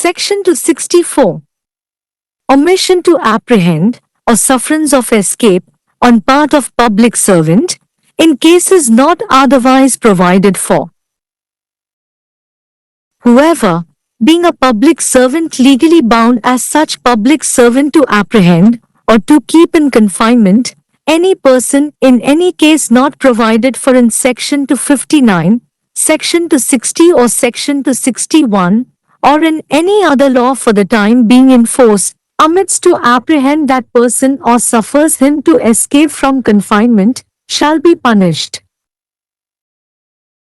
Section 264. Omission to apprehend or sufferance of escape on part of public servant in cases not otherwise provided for. Whoever, being a public servant legally bound as such public servant to apprehend or to keep in confinement any person in any case not provided for in Section 259, Section 260 or Section 261, or in any other law for the time being in force, omits to apprehend that person or suffers him to escape from confinement, shall be punished.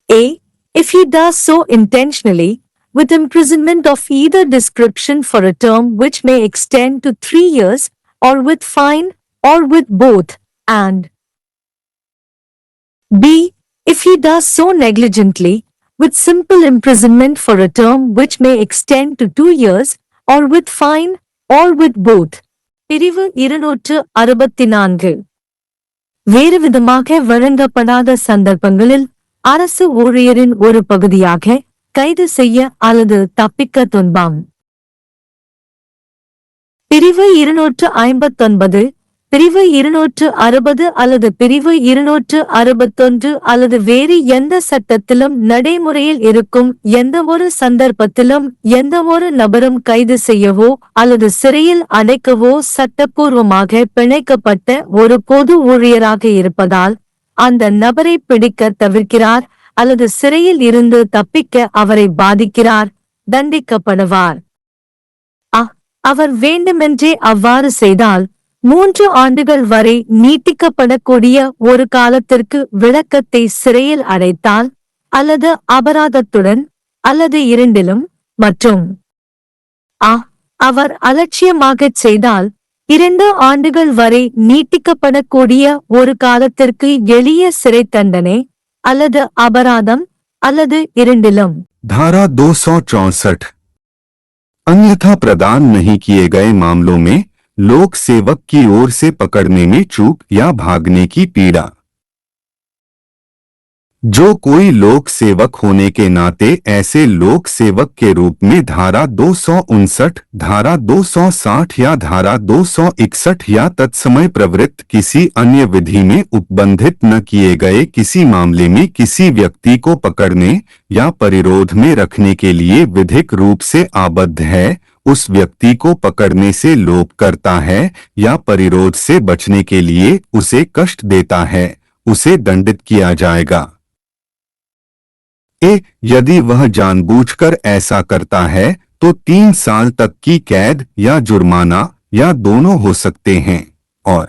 A. If he does so intentionally, with imprisonment of either description for a term which may extend to 3 years, or with fine, or with both, and B. If he does so negligently, with simple imprisonment for a term which may extend to 2 years, or with fine, or with both. பிரிவு 264. வேறு விதமாக வழங்கப்படாத சந்தர்ப்பங்களில் அரசு ஊழியரின் ஒரு பகுதியாக கைது செய்ய அல்லது தப்பிக்க துன்பம். பிரிவு 259. பிரிவு 260 அல்லது பிரிவு 261 அல்லது வேறு எந்த சட்டத்திலும் நடைமுறையில் இருக்கும் எந்தவொரு சந்தர்ப்பத்திலும் எந்தவொரு நபரும் கைது செய்யவோ அல்லது சிறையில் அடைக்கவோ சட்டப்பூர்வமாக பிணைக்கப்பட்ட ஒரு பொது ஊழியராக இருப்பதால் அந்த நபரை பிடிக்க தவிர்க்கிறார் அல்லது சிறையில் இருந்து தப்பிக்க அவரை பாதிக்கிறார், தண்டிக்கப்படுவார். அவர் வேண்டுமென்றே அவ்வாறு செய்தால் 3 ஆண்டுகள் வரை நீட்டிக்கப்படக்கூடிய ஒரு காலத்திற்கு விளக்கத்தை சிறையில் அடைத்தால் அல்லது அபராதத்துடன் அல்லது இரண்டிலும் மற்றும் அவர் அலட்சியமாகச் செய்தால் 2 ஆண்டுகள் வரை நீட்டிக்கப்படக்கூடிய ஒரு காலத்திற்கு எளிய சிறை தண்டனை அல்லது அபராதம் அல்லது இரண்டிலும். धारा 264 अन्यथा प्रदान नहीं किए गए मामलों में लोक सेवक की ओर से पकड़ने में चूक या भागने की पीड़ा। जो कोई लोक सेवक होने के नाते ऐसे लोक सेवक के रूप में धारा 259, धारा 260 या धारा 261 या तत्समय प्रवृत्त किसी अन्य विधि में उपबंधित न किए गए किसी मामले में किसी व्यक्ति को पकड़ने या परिरोध में रखने के लिए विधिक रूप से आबद्ध है, उस व्यक्ति को पकड़ने से लोप करता है या परिरोध से बचने के लिए उसे कष्ट देता है, उसे दंडित किया जाएगा। यदि वह जानबूझकर ऐसा करता है तो 3 साल तक की कैद या जुर्माना या दोनों हो सकते हैं, और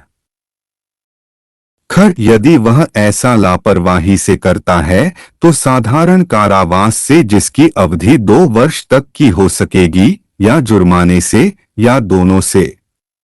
यदि वह ऐसा लापरवाही से करता है तो साधारण कारावास से जिसकी अवधि 2 वर्ष तक की हो सकेगी या जुर्माने से या दोनों से।